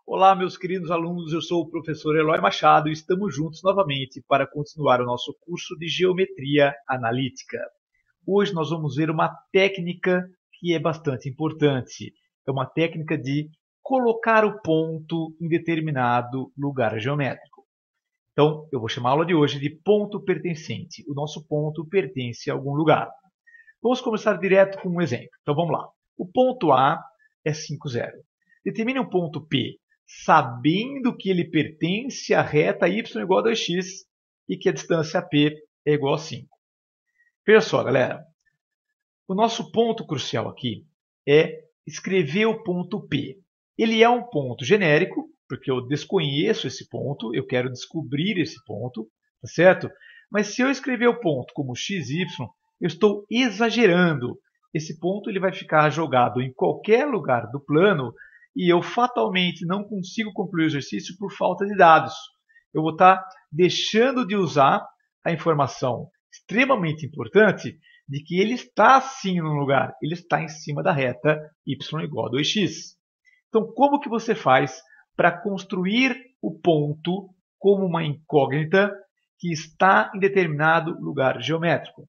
Olá, meus queridos alunos, eu sou o professor Eloy Machado e estamos juntos novamente para continuar o nosso curso de Geometria Analítica. Hoje nós vamos ver uma técnica que é bastante importante. É uma técnica de colocar o ponto em determinado lugar geométrico. Então, eu vou chamar a aula de hoje de ponto pertencente. O nosso ponto pertence a algum lugar. Vamos começar direto com um exemplo. Então, vamos lá. O ponto A é 5, 0. Determine o ponto P, sabendo que ele pertence à reta y igual a 2x e que a distância P é igual a 5. Veja só, galera. O nosso ponto crucial aqui é escrever o ponto P. Ele é um ponto genérico, porque eu desconheço esse ponto, eu quero descobrir esse ponto, tá certo? Mas se eu escrever o ponto como xy, eu estou exagerando. Esse ponto ele vai ficar jogado em qualquer lugar do plano e eu fatalmente não consigo concluir o exercício por falta de dados. Eu vou estar deixando de usar a informação extremamente importante de que ele está sim no lugar, ele está em cima da reta y igual a 2x. Então, como que você faz para construir o ponto como uma incógnita que está em determinado lugar geométrico?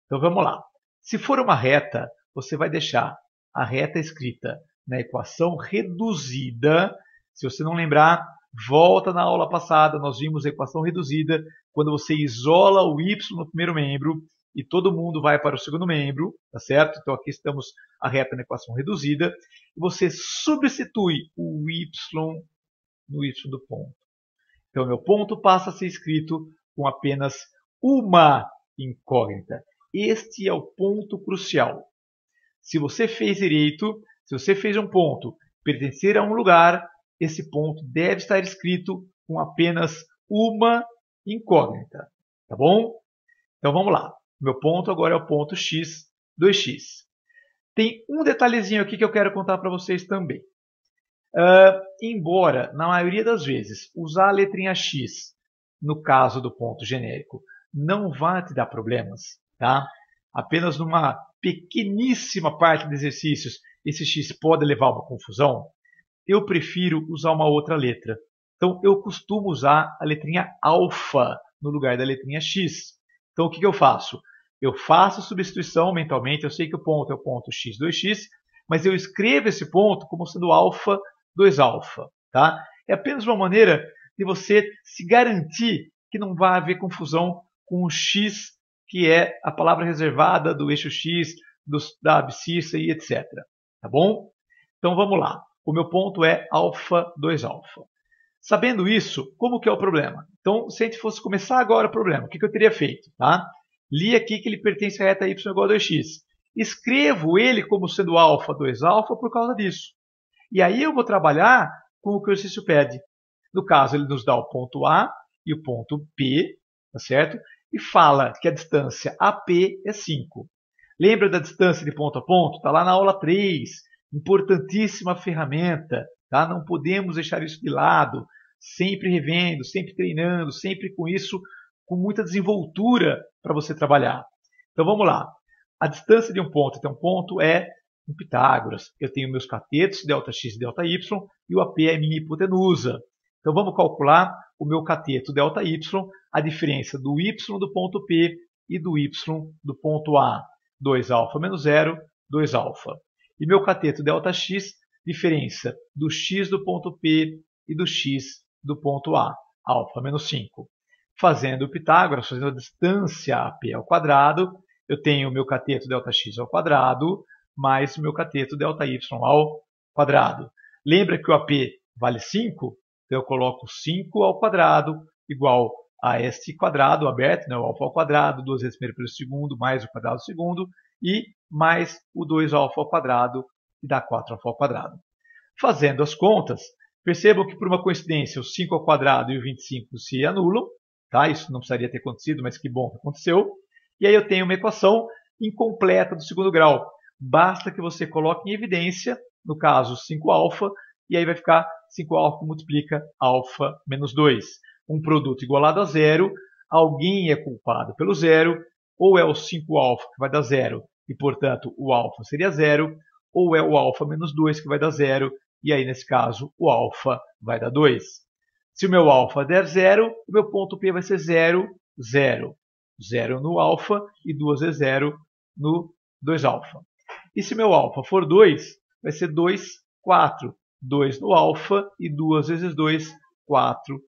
Então, vamos lá. Se for uma reta, você vai deixar a reta escrita na equação reduzida. Se você não lembrar, volta na aula passada, nós vimos a equação reduzida quando você isola o y no primeiro membro e todo mundo vai para o segundo membro, tá certo? Então aqui estamos a reta na equação reduzida e você substitui o y no y do ponto. Então meu ponto passa a ser escrito com apenas uma incógnita. Este é o ponto crucial. Se você fez direito, se você fez um ponto pertencer a um lugar, esse ponto deve estar escrito com apenas uma incógnita. Tá bom? Então vamos lá. Meu ponto agora é o ponto x, 2x. Tem um detalhezinho aqui que eu quero contar para vocês também. Embora, na maioria das vezes, usar a letrinha x no caso do ponto genérico não vai te dar problemas, tá? Apenas numa pequeníssima parte de exercícios esse x pode levar a uma confusão, eu prefiro usar uma outra letra. Então, eu costumo usar a letrinha alfa no lugar da letrinha x. Então, o que eu faço? Eu faço a substituição mentalmente, eu sei que o ponto é o ponto x, 2x, mas eu escrevo esse ponto como sendo alfa, 2alfa. Tá? É apenas uma maneira de você se garantir que não vai haver confusão com o x, que é a palavra reservada do eixo x, da abscissa e etc. Tá bom? Então vamos lá. O meu ponto é alfa, 2alfa. Sabendo isso, como que é o problema? Então, se a gente fosse começar agora o problema, o que eu teria feito? Tá? Li aqui que ele pertence à reta y igual a 2x. Escrevo ele como sendo alfa, 2alfa por causa disso. E aí eu vou trabalhar com o que o exercício pede. No caso, ele nos dá o ponto A e o ponto P, tá certo? E fala que a distância AP é 5. Lembra da distância de ponto a ponto? Está lá na aula 3. Importantíssima ferramenta. Tá? Não podemos deixar isso de lado. Sempre revendo, sempre treinando, sempre com isso, com muita desenvoltura para você trabalhar. Então vamos lá. A distância de um ponto até um ponto é um Pitágoras. Eu tenho meus catetos, ΔX e ΔY, e o AP é minha hipotenusa. Então vamos calcular o meu cateto ΔY, a diferença do y do ponto P e do y do ponto A. 2alfa menos 0, 2alfa. E meu cateto ΔX, diferença do x do ponto P e do x do ponto A. Alfa menos 5. Fazendo o Pitágoras, fazendo a distância AP ao quadrado, eu tenho o meu cateto ΔX ao quadrado, mais o meu cateto ΔY ao quadrado. Lembra que o AP vale 5? Então eu coloco 5 ao quadrado igual a este quadrado aberto, né, o alfa ao quadrado, 2 vezes primeiro pelo segundo, mais o quadrado do segundo, e mais o 2alfa ao quadrado, que dá 4alfa ao quadrado. Fazendo as contas, percebam que por uma coincidência o 5 ao quadrado e o 25 se anulam. Tá? Isso não precisaria ter acontecido, mas que bom que aconteceu. E aí eu tenho uma equação incompleta do segundo grau. Basta que você coloque em evidência, no caso 5alfa, e aí vai ficar 5alfa multiplica alfa menos 2. Um produto igualado a zero, alguém é culpado pelo zero, ou é o 5alfa que vai dar zero, e portanto o alfa seria zero, ou é o alfa menos 2 que vai dar zero, e aí nesse caso o alfa vai dar 2. Se o meu alfa der 0, o meu ponto P vai ser 0, 0. 0 no alfa e 2 vezes 0 no 2 alfa. E se meu alfa for 2, vai ser 2, 4. 2 no alfa e 2 vezes 2, 4,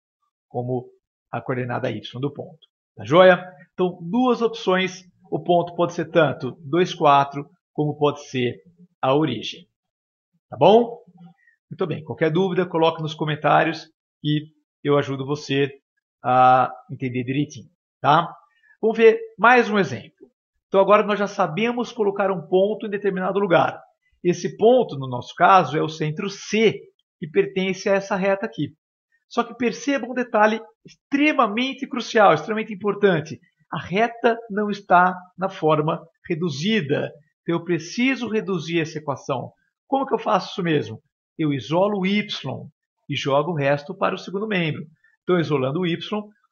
como a coordenada y do ponto. Tá joia? Então, duas opções. O ponto pode ser tanto 2, 4, como pode ser a origem. Tá bom? Muito bem. Qualquer dúvida, coloque nos comentários e eu ajudo você a entender direitinho. Tá? Vamos ver mais um exemplo. Então, agora nós já sabemos colocar um ponto em determinado lugar. Esse ponto, no nosso caso, é o centro C, que pertence a essa reta aqui. Só que perceba um detalhe extremamente crucial, extremamente importante. A reta não está na forma reduzida. Então, eu preciso reduzir essa equação. Como que eu faço isso mesmo? Eu isolo o y e jogo o resto para o segundo membro. Então, isolando o y,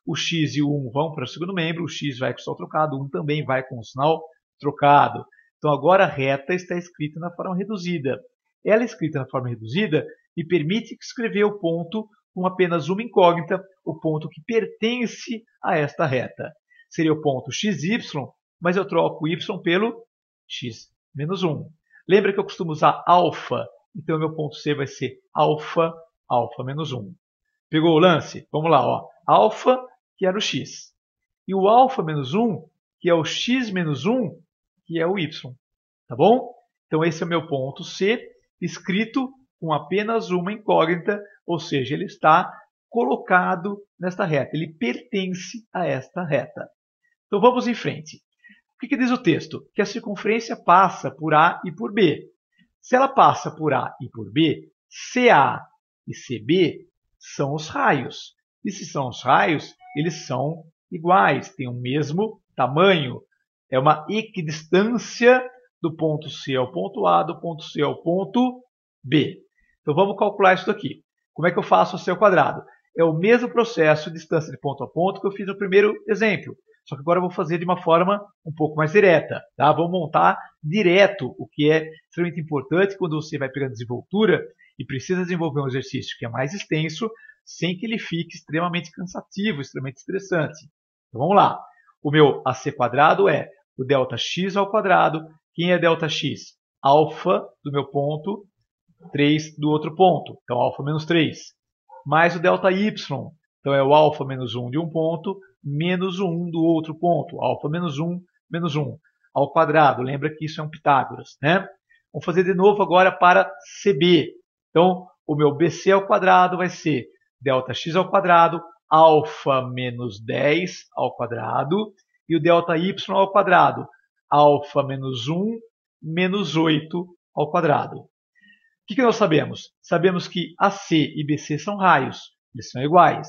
o x e o 1 vão para o segundo membro, o x vai com o sinal trocado, o 1 também vai com o sinal trocado. Então, agora a reta está escrita na forma reduzida. Ela escrita na forma reduzida me permite escrever o ponto com apenas uma incógnita, o ponto que pertence a esta reta. Seria o ponto xy, mas eu troco o y pelo x menos 1. Lembra que eu costumo usar alfa? Então, meu ponto C vai ser alfa, alfa menos 1. Pegou o lance? Vamos lá. Ó. Alfa, que era o x. E o alfa menos 1, que é o x menos 1, que é o y. Tá bom? Então, esse é o meu ponto C, escrito com apenas uma incógnita, ou seja, ele está colocado nesta reta. Ele pertence a esta reta. Então, vamos em frente. O que diz o texto? Que a circunferência passa por A e por B. Se ela passa por A e por B, CA e CB são os raios. E se são os raios, eles são iguais, têm o mesmo tamanho. É uma equidistância do ponto C ao ponto A, do ponto C ao ponto B. Então vamos calcular isso daqui. Como é que eu faço o C ao quadrado? É o mesmo processo de distância de ponto a ponto que eu fiz no primeiro exemplo. Só que agora eu vou fazer de uma forma um pouco mais direta. Tá? Vou montar direto, o que é extremamente importante quando você vai pegando desenvoltura e precisa desenvolver um exercício que é mais extenso, sem que ele fique extremamente cansativo, extremamente estressante. Então vamos lá. O meu AC quadrado é o delta x ao quadrado. Quem é delta x? Alfa do meu ponto, 3 do outro ponto. Então, alfa menos 3. Mais o delta y. Então, é o alfa menos 1 de um ponto, menos o 1 do outro ponto. Alfa menos 1, menos 1. Ao quadrado. Lembra que isso é um Pitágoras, né? Vamos fazer de novo agora para CB. Então, o meu BC ao quadrado vai ser delta x ao quadrado, alfa menos 10 ao quadrado, e o delta y ao quadrado, alfa menos 1 menos 8 ao quadrado. O que nós sabemos? Sabemos que AC e BC são raios, eles são iguais.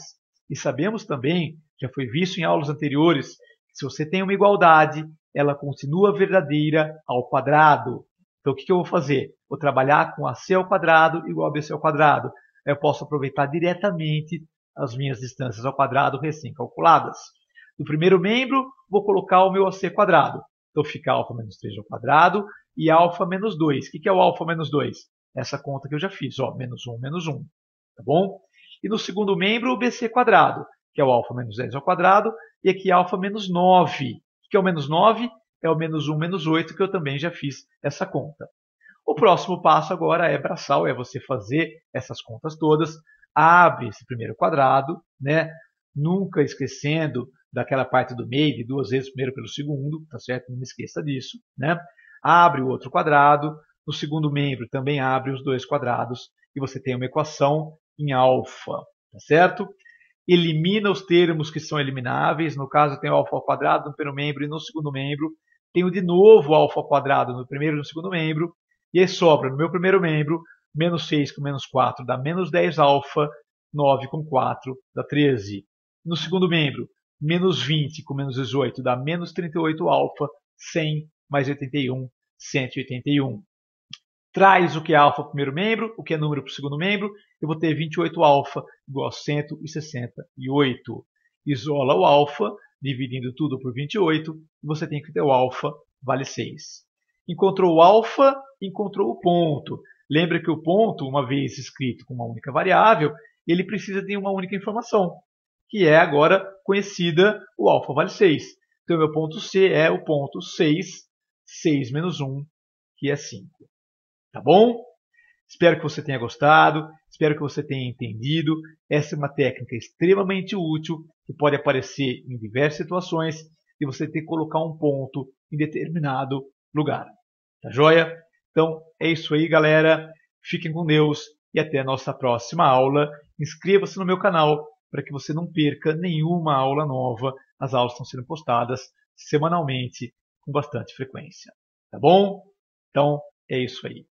E sabemos também, já foi visto em aulas anteriores, que se você tem uma igualdade, ela continua verdadeira ao quadrado. Então, o que eu vou fazer? Vou trabalhar com AC ao quadrado igual a BC ao quadrado. Eu posso aproveitar diretamente as minhas distâncias ao quadrado recém-calculadas. No primeiro membro, vou colocar o meu AC quadrado. Então, fica alfa menos 3 ao quadrado e alfa menos 2. O que é o alfa menos 2? Essa conta que eu já fiz, ó, menos 1, menos 1. Tá bom? E no segundo membro, o BC quadrado, que é o alfa menos 10 ao quadrado, e aqui alfa menos 9. O que é o menos 9? É o menos 1, menos 8, que eu também já fiz essa conta. O próximo passo agora é braçal, é você fazer essas contas todas. Abre esse primeiro quadrado, né? Nunca esquecendo daquela parte do meio, de 2 vezes primeiro pelo segundo, tá certo? Não me esqueça disso, né? Abre o outro quadrado. No segundo membro também abre os 2 quadrados e você tem uma equação em alfa, tá certo? Elimina os termos que são elimináveis. No caso, tem o alfa ao quadrado no primeiro membro e no segundo membro. Tenho de novo o alfa ao quadrado no primeiro e no segundo membro. E aí sobra no meu primeiro membro, menos 6 com menos 4 dá menos 10 alfa, 9 com 4 dá 13. No segundo membro, menos 20 com menos 18 dá menos 38 alfa, 100 mais 81, 181. Traz o que é alfa para o primeiro membro, o que é número para o segundo membro, eu vou ter 28 alfa igual a 168. Isola o alfa, dividindo tudo por 28, e você tem que ter o alfa, vale 6. Encontrou o alfa, encontrou o ponto. Lembra que o ponto, uma vez escrito com uma única variável, ele precisa de uma única informação, que é agora conhecida o alfa vale 6. Então, meu ponto C é o ponto 6, 6 menos 1, que é 5. Tá bom? Espero que você tenha gostado, espero que você tenha entendido. Essa é uma técnica extremamente útil, que pode aparecer em diversas situações, e você ter que colocar um ponto em determinado lugar. Tá joia? Então, é isso aí, galera. Fiquem com Deus e até a nossa próxima aula. Inscreva-se no meu canal para que você não perca nenhuma aula nova. As aulas estão sendo postadas semanalmente com bastante frequência. Tá bom? Então, é isso aí.